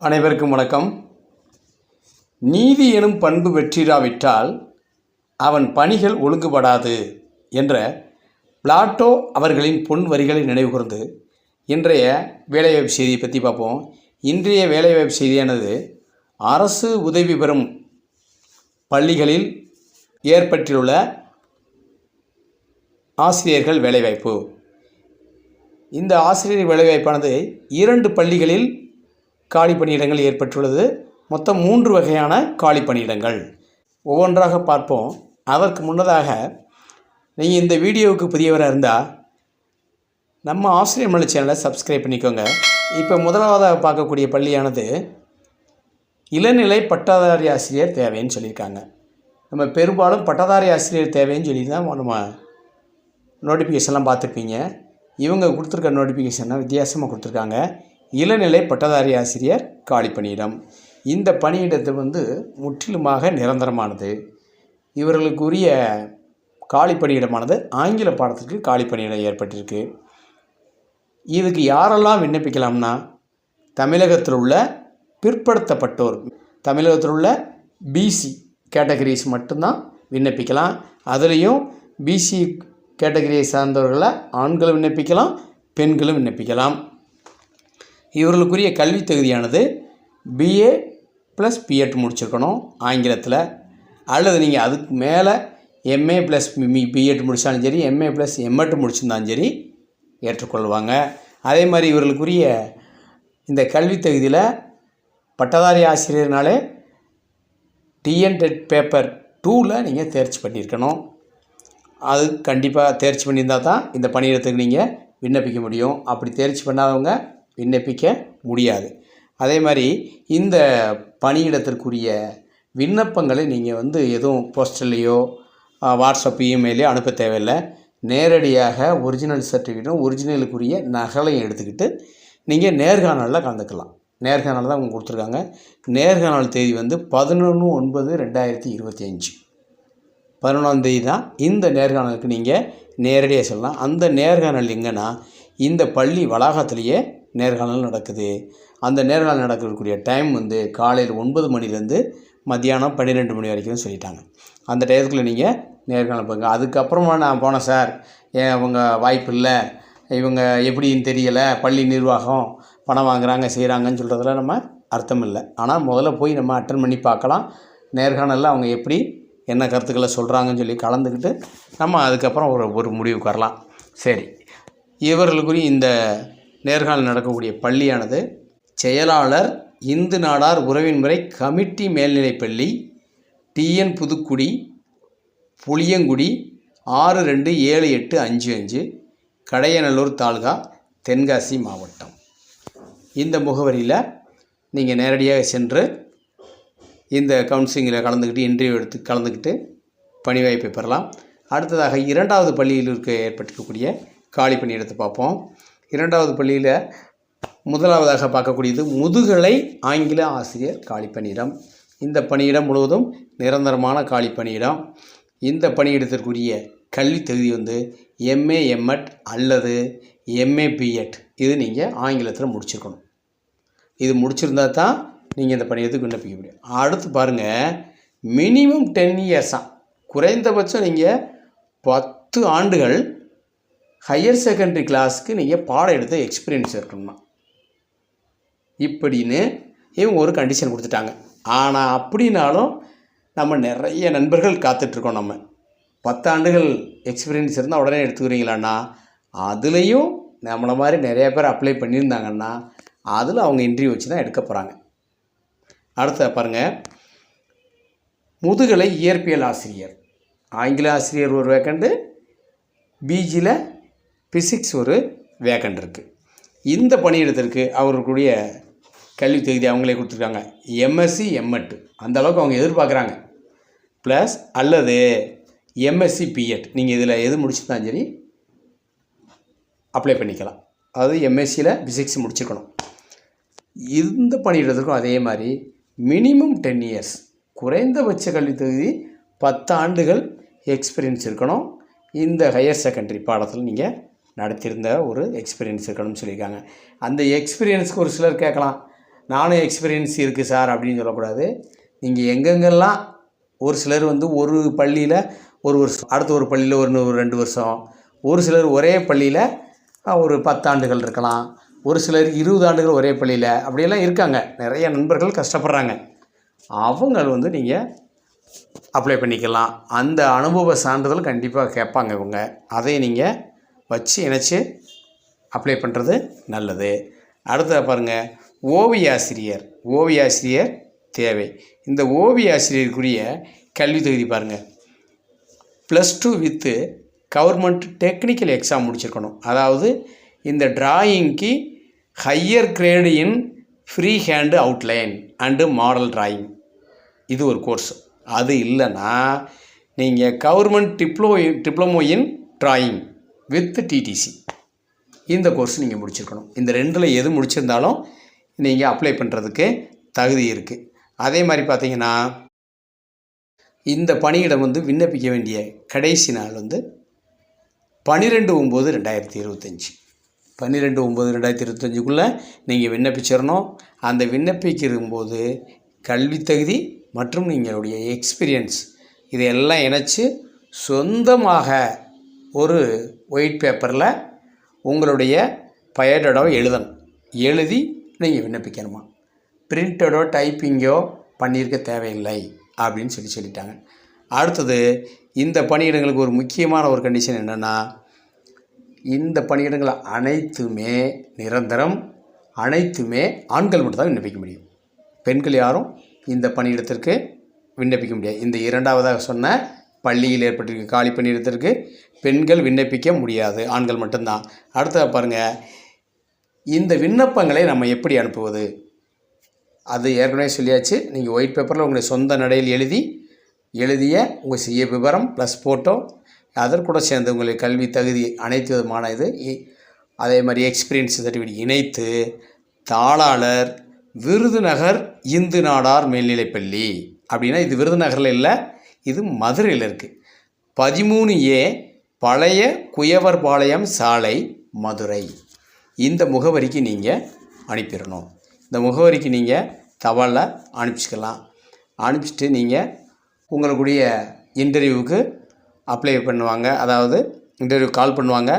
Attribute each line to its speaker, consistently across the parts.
Speaker 1: அனைவருக்கும் வணக்கம். நீதி எனும் பண்பு வெற்றிராவிட்டால் அவன் பணிகள் ஒழுங்குபடாது என்ற பிளாட்டோ அவர்களின் பொன் வரிகளை நினைவுகூர்ந்து இன்றைய வேலைவாய்ப்பு செய்தியை பற்றி பார்ப்போம். இன்றைய வேலைவாய்ப்பு செய்தியானது அரசு உதவி பெறும் பள்ளிகளில் ஏற்பட்டுள்ள ஆசிரியர்கள் வேலைவாய்ப்பு. இந்த ஆசிரியர் வேலைவாய்ப்பானது 2 பள்ளிகளில் காலி பணியிடங்கள் ஏற்பட்டுள்ளது. மொத்தம் 3 வகையான காலி பணியிடங்கள். ஒவ்வொன்றாக பார்ப்போம். அதற்கு முன்னதாக நீங்கள் இந்த வீடியோவுக்கு புதியவராக இருந்தால் நம்ம ஆசிரியர் மலை சேனலை சப்ஸ்கிரைப் பண்ணிக்கோங்க. இப்போ முதலாவதாக பார்க்கக்கூடிய பள்ளியானது இளநிலை பட்டதாரி ஆசிரியர் தேவைன்னு சொல்லியிருக்காங்க. நம்ம பெரும்பாலும் பட்டதாரி ஆசிரியர் தேவைன்னு சொல்லி தான் நம்ம நோட்டிஃபிகேஷன்லாம் பார்த்துருப்பீங்க. இவங்க கொடுத்துருக்க நோட்டிஃபிகேஷனை வித்தியாசமாக கொடுத்துருக்காங்க. இளநிலை பட்டதாரி ஆசிரியர் காலி பணியிடம். இந்த பணியிடத்தை முற்றிலுமாக நிரந்தரமானது. இவர்களுக்குரிய காலி பணியிடமானது ஆங்கில பாடத்திற்கு காலி பணியிடம் ஏற்பட்டிருக்கு. இதுக்கு யாரெல்லாம் விண்ணப்பிக்கலாம்னா, தமிழகத்தில் உள்ள பிற்படுத்தப்பட்டோர், தமிழகத்தில் உள்ள பிசி கேட்டகரிஸ் மட்டும்தான் விண்ணப்பிக்கலாம். அதுலேயும் பிசி கேட்டகரியை சார்ந்தவர்களை ஆண்களும் விண்ணப்பிக்கலாம், பெண்களும் விண்ணப்பிக்கலாம். இவர்களுக்குரிய கல்வி தகுதியானது பிஏ ப்ளஸ் பிஎட் முடிச்சிருக்கணும் ஆங்கிலத்தில். அல்லது நீங்கள் அதுக்கு மேலே எம்ஏ ப்ளஸ் பிஎட் முடித்தாலும் சரி, எம்ஏ ப்ளஸ் எம்எட் முடிச்சிருந்தாலும் சரி ஏற்றுக்கொள்வாங்க. அதே மாதிரி இவர்களுக்குரிய இந்த கல்வி தகுதியில் பட்டதாரி ஆசிரியர்னாலே டிஎன்டெட் பேப்பர் 2ல் நீங்கள் தேர்ச்சி பண்ணியிருக்கணும். அது கண்டிப்பாக தேர்ச்சி பண்ணியிருந்தால் தான் இந்த பணியிடத்துக்கு நீங்கள் விண்ணப்பிக்க முடியும். அப்படி தேர்ச்சி பண்ணாதவங்க விண்ணப்பிக்க முடியாது. அதே மாதிரி இந்த பணியிடத்திற்குரிய விண்ணப்பங்களை நீங்கள் எதுவும் போஸ்டல்லையோ வாட்ஸ்அப் இமெயிலையோ அனுப்ப தேவையில்லை. நேரடியாக ஒரிஜினல் சர்டிஃபிகேட்டும் ஒரிஜினலுக்குரிய நகலையும் எடுத்துக்கிட்டு நீங்கள் நேர்காணலில் கலந்துக்கலாம். நேர்காணல் தான் அவங்க கொடுத்துருக்காங்க. நேர்காணல் தேதி 11/9/2025 11ஆம் தேதி தான் இந்த நேர்காணலுக்கு நீங்கள் நேரடியாக சொல்லலாம். அந்த நேர்காணல் எங்கன்னா இந்த பள்ளி வளாகத்திலேயே நேர்காணல் நடக்குது. அந்த நேர்காணல் நடக்கக்கூடிய டைம் காலையில் 9 மணிலேருந்து மத்தியானம் 12 மணி வரைக்கும் சொல்லிட்டாங்க. அந்த டயத்துக்குள்ளே நீங்கள் நேர்காணல் போங்க. அதுக்கப்புறமா நான் போனேன் சார், அவங்க வாய்ப்பு இல்லை, இவங்க எப்படின்னு தெரியலை, பள்ளி நிர்வாகம் பணம் வாங்குகிறாங்க செய்கிறாங்கன்னு சொல்கிறதுல நம்ம அர்த்தம் இல்லை. ஆனால் முதல்ல போய் நம்ம அட்டன் பண்ணி பார்க்கலாம். நேர்காணலில் அவங்க எப்படி என்ன கருத்துக்களை சொல்கிறாங்கன்னு சொல்லி கலந்துக்கிட்டு நம்ம அதுக்கப்புறம் ஒரு முடிவுக்கு வரலாம். சரி, இவர்களுக்குரிய இந்த நேர்காணல் நடக்கக்கூடிய பள்ளியானது செயலாளர் இந்து நாடார் உறவின்முறை கமிட்டி மேல்நிலைப்பள்ளி, டிஎன் புதுக்குடி, புளியங்குடி 627855, கடையநல்லூர் தாலுகா, தென்காசி மாவட்டம். இந்த முகவரியில் நீங்கள் நேரடியாக சென்று இந்த கவுன்சிலிங்கில் கலந்துக்கிட்டு இன்டர்வியூ எடுத்து கலந்துக்கிட்டு பணி வாய்ப்பை பெறலாம். அடுத்ததாக 2வது பள்ளியில் ஏற்பட்டிருக்கக்கூடிய காலி பணியிடத்தை பார்ப்போம். 2வது பள்ளியில் முதலாவதாக பார்க்கக்கூடியது முதுகலை ஆங்கில ஆசிரியர் காலி பணியிடம். இந்த பணியிடம் முழுவதும் நிரந்தரமான காலி பணியிடம். இந்த பணியிடத்திற்குரிய கல்வி தகுதி எம்ஏ எம்எட் அல்லது எம்ஏ பிஎட். இது நீங்கள் ஆங்கிலத்தில் முடிச்சிருக்கணும். இது முடிச்சிருந்தா தான் நீங்கள் இந்த பணியிடத்துக்கு விண்ணப்பிக்க முடியும். அடுத்து பாருங்கள், மினிமம் 10 இயர்ஸாக, குறைந்தபட்சம் நீங்கள் 10 ஆண்டுகள் ஹையர் செகண்டரி கிளாஸுக்கு நீங்கள் பாடம் எடுத்த எக்ஸ்பீரியன்ஸ் இருக்கணுமா இப்படின்னு இவங்க ஒரு கண்டிஷன் கொடுத்துட்டாங்க. ஆனால் அப்படின்னாலும் நம்ம நிறைய நண்பர்கள் காத்துட்ருக்கோம். நம்ம 10 ஆண்டுகள் எக்ஸ்பீரியன்ஸ் இருந்தால் உடனே எடுத்துக்கிறீங்களான்னா, அதுலேயும் நம்மளை மாதிரி நிறைய பேர் அப்ளை பண்ணியிருந்தாங்கன்னா அதில் அவங்க இன்டர்வியூ வச்சு தான் எடுக்க போகிறாங்க. அடுத்த பாருங்கள், முதுகலை இயற்பியல் ஆசிரியர், ஆங்கில ஆசிரியர் ஒரு வேக்கண்ட்டு, பிஜியில் ஃபிசிக்ஸ் ஒரு வேக்கண்ட் இருக்குது. இந்த பணியிடத்திற்கு அவர்களுடைய கல்வி தகுதி அவங்களே கொடுத்துருக்காங்க. எம்எஸ்சி எம்எட் அந்த அளவுக்கு அவங்க எதிர்பார்க்குறாங்க. ப்ளஸ் அல்லது எம்எஸ்சி பிஎட் நீங்கள் இதில் எது முடிச்சுருந்தாலும் சரி அப்ளை பண்ணிக்கலாம். அதாவது எம்எஸ்சியில் ஃபிசிக்ஸ் முடிச்சுக்கணும். இந்த பணியிடத்திற்கும் அதே மாதிரி மினிமம் 10 இயர்ஸ், குறைந்தபட்ச கல்வி தகுதி 10 ஆண்டுகள் எக்ஸ்பீரியன்ஸ் இருக்கணும். இந்த ஹையர் செகண்டரி பாடத்தில் நீங்கள் நடத்தியிருந்த ஒரு எக்ஸ்பீரியன்ஸ் இருக்கணும்னு சொல்லியிருக்காங்க. அந்த எக்ஸ்பீரியன்ஸுக்கு ஒரு சிலர் கேட்கலாம், நானும் எக்ஸ்பீரியன்ஸ் இருக்குது சார் அப்படின்னு சொல்லக்கூடாது. நீங்கள் எங்கெங்கெல்லாம் ஒரு சிலர் வந்து ஒரு பள்ளியில் ஒரு வருஷம், அடுத்த ஒரு பள்ளியில் ஒரு 2 வருஷம், ஒரு சிலர் ஒரே பள்ளியில் ஒரு 10 ஆண்டுகள் இருக்கலாம், ஒரு சிலர் 20 ஆண்டுகள் ஒரே பள்ளியில் அப்படியெல்லாம் இருக்காங்க. நிறைய நண்பர்கள் கஷ்டப்படுறாங்க. அவங்க வந்து நீங்கள் அப்ளை பண்ணிக்கலாம். அந்த அனுபவ சான்றிதழ் கண்டிப்பாக கேட்பாங்க இவங்க. அதை நீங்கள் வச்சு இணைச்சி அப்ளை பண்ணுறது நல்லது. அடுத்தது பாருங்கள், ஓவியாசிரியர் தேவை. இந்த ஓவியாசிரியருக்குரிய கல்வி தகுதி பாருங்கள், +2 வித்து கவர்மெண்ட் டெக்னிக்கல் எக்ஸாம் முடிச்சிருக்கணும். அதாவது இந்த டிராயிங்க்கு higher grade in free hand outline and model drawing, இது ஒரு கோர்ஸ். அது இல்லைன்னா நீங்கள் government diploma in drawing with TTC, இந்த கோர்ஸ் நீங்கள் முடிச்சிருக்கணும். இந்த 2ல் எது முடிச்சிருந்தாலும் நீங்கள் அப்ளை பண்ணுறதுக்கு தகுதி இருக்குது. அதே மாதிரி பார்த்தீங்கன்னா இந்த பணியிடம் வந்து விண்ணப்பிக்க வேண்டிய கடைசி நாள் வந்து 12/9/2025. 12/9/2025க்குள்ளே நீங்கள் விண்ணப்பிச்சிடணும். அந்த விண்ணப்பிக்கும்போது கல்வி தகுதி மற்றும் நீங்களுடைய எக்ஸ்பீரியன்ஸ் இதையெல்லாம் இணைச்சி சொந்தமாக ஒரு ஒயிட் பேப்பரில் உங்களுடைய பயோடேட்டாவை எழுதி நீங்கள் விண்ணப்பிக்கணுமா. பிரிண்டடோ டைப்பிங்கோ பண்ணியிருக்க தேவையில்லை அப்படின்னு சொல்லிட்டாங்க. அடுத்தது, இந்த பணியிடங்களுக்கு ஒரு முக்கியமான ஒரு கண்டிஷன் என்னென்னா, இந்த பணியிடங்கள் அனைத்துமே நிரந்தரம், அனைத்துமே ஆண்கள் மட்டும்தான் விண்ணப்பிக்க முடியும். பெண்கள் யாரும் இந்த பணியிடத்திற்கு விண்ணப்பிக்க முடியாது. இந்த 2ஆவதாக சொன்ன பள்ளியில் ஏற்பட்டிருக்க காலி பணியிடத்திற்கு பெண்கள் விண்ணப்பிக்க முடியாது, ஆண்கள் மட்டும்தான். அடுத்தது பாருங்கள், இந்த விண்ணப்பங்களை நம்ம எப்படி அனுப்புவது, அது ஏற்கனவே சொல்லியாச்சு. நீங்கள் ஒயிட் பேப்பரில் உங்களுடைய சொந்த நடையில் எழுதிய உங்கள் சிஏ விவரம் ப்ளஸ் ஃபோட்டோ, அதற்கூட சேர்ந்து உங்களுடைய கல்வி தகுதி அனைத்து விதமான இது, அதே மாதிரி எக்ஸ்பீரியன்ஸ் சர்டிஃபிகேட் இணைத்து தாளாளர், விருதுநகர் இந்து நாடார் மேல்நிலைப்பள்ளி அப்படின்னா, இது விருதுநகரில் இல்லை, இது மதுரையில் இருக்குது. 13A பழைய குயவர்பாளையம் சாலை, மதுரை. இந்த முகவரிக்கு நீங்கள் அனுப்பிடணும். இந்த முகவரிக்கு நீங்கள் தபாலில் அனுப்பிச்சிக்கலாம். அனுப்பிச்சிட்டு நீங்கள் உங்களுடைய இன்டர்வியூவுக்கு அப்ளை பண்ணுவாங்க. அதாவது இன்டர்வியூ கால் பண்ணுவாங்க.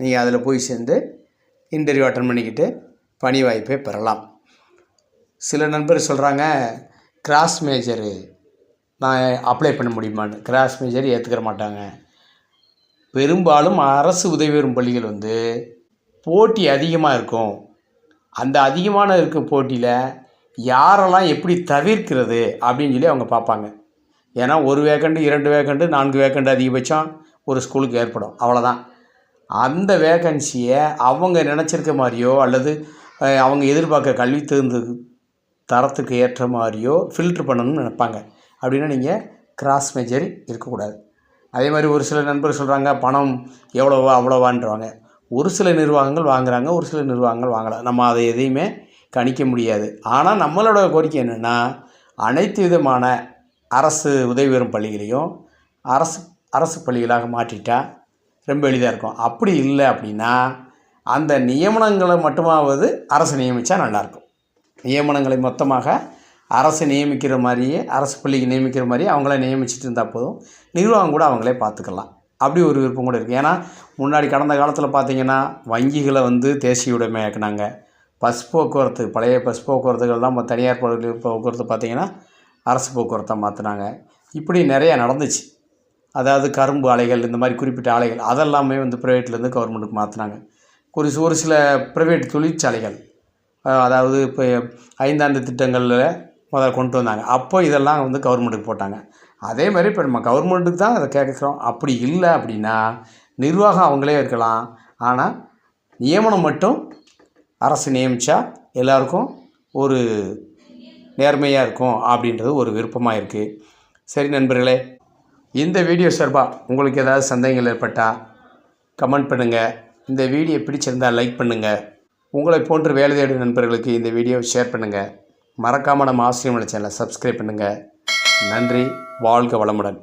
Speaker 1: நீங்கள் அதில் போய் சேர்ந்து இன்டர்வியூ அட்டன் பண்ணிக்கிட்டு பணி வாய்ப்பை பெறலாம். சில நண்பர் சொல்கிறாங்க, கிராஸ் மேஜரு நான் அப்ளை பண்ண முடியுமான்னு. கிராஸ் மேஜர் ஏற்றுக்கிற மாட்டாங்க. பெரும்பாலும் அரசு உதவி பெறும் பள்ளிகள் வந்து போட்டி அதிகமாக இருக்கும். அந்த அதிகமான போட்டியில் யாரெல்லாம் எப்படி தவிர்க்கிறது அப்படின்னு சொல்லி அவங்க பார்ப்பாங்க. ஏன்னா 1 வேக்கண்ட், 2 வேக்கண்ட், 4 வேக்கண்ட் அதிகபட்சம் ஒரு ஸ்கூலுக்கு ஏற்படும், அவ்வளோதான். அந்த வேக்கன்சியை அவங்க நினச்சிருக்க மாதிரியோ அல்லது அவங்க எதிர்பார்க்க கல்வி தரத்துக்கு ஏற்ற மாதிரியோ ஃபில்ட்ரு பண்ணணும்னு நினைப்பாங்க. அப்படின்னா நீங்கள் கிராஸ் மேஜர் இருக்கக்கூடாது. அதே மாதிரி ஒரு சில நண்பர் சொல்கிறாங்க, பணம் எவ்வளோவா அவ்வளோவான்றவாங்க. ஒரு சில நிர்வாகங்கள் வாங்குகிறாங்க, ஒரு சில நிர்வாகங்கள் வாங்கலாம். நம்ம அதை எதையுமே கணிக்க முடியாது. ஆனால் நம்மளோட கோரிக்கை என்னென்னா, அனைத்து விதமான அரசு உதவி பெறும் பள்ளிகளையும் அரசு பள்ளிகளாக மாற்றிட்டா ரொம்ப எளிதாக இருக்கும். அப்படி இல்லை அப்படின்னா அந்த நியமனங்களை மட்டுமாவது அரசு நியமித்தா நல்லாயிருக்கும். நியமனங்களை மொத்தமாக அரசு நியமிக்கிற மாதிரியே, அரசு பள்ளிக்கு நியமிக்கிற மாதிரியே அவங்கள நியமிச்சுட்டு இருந்தால் போதும். நிர்வாகம் கூட அவங்களே பார்த்துக்கலாம். அப்படி ஒரு விருப்பம் கூட இருக்குது. ஏன்னா முன்னாடி கடந்த காலத்தில் பார்த்திங்கன்னா வங்கிகளை வந்து தேசிய உடைமையாக்குனாங்க. பஸ் போக்குவரத்து, பழைய பஸ் போக்குவரத்துகள்லாம் தனியார் போக்குவரத்து பார்த்திங்கன்னா அரசு போக்குவரத்தாக மாற்றினாங்க. இப்படி நிறையா நடந்துச்சு. அதாவது கரும்பு ஆலைகள், இந்த மாதிரி குறிப்பிட்ட ஆலைகள் அதெல்லாமே வந்து ப்ரைவேட்லேருந்து கவர்மெண்ட்டுக்கு மாற்றினாங்க. ஒரு சில ப்ரைவேட் தொழிற்சாலைகள், அதாவது இப்போ 5 ஆண்டு திட்டங்களில் முதல்ல கொண்டு வந்தாங்க. அப்போ இதெல்லாம் வந்து கவர்மெண்ட்டுக்கு போட்டாங்க. அதே மாதிரி இப்போ நம்ம கவர்மெண்ட்டுக்கு தான் அதை கேட்குறோம். அப்படி இல்லை அப்படின்னா நிர்வாகம் அவங்களே இருக்கலாம். ஆனால் நியமனம் மட்டும் அரசு நியமித்தா எல்லாருக்கும் ஒரு நேர்மையாக இருக்கும் அப்படின்றது ஒரு விருப்பமாக இருக்குது. சரி நண்பர்களே, இந்த வீடியோ சார்பாக உங்களுக்கு ஏதாவது சந்தேகங்கள் ஏற்பட்டால் கமெண்ட் பண்ணுங்கள். இந்த வீடியோ பிடிச்சிருந்தால் லைக் பண்ணுங்கள். உங்களை போன்ற வேலை தேடும் நண்பர்களுக்கு இந்த வீடியோவை ஷேர் பண்ணுங்கள். மறக்காமல் நம்ம ஆசிரியர் சேனலை சப்ஸ்கிரைப் பண்ணுங்கள். நன்றி. வாழ்க வளமுடன்.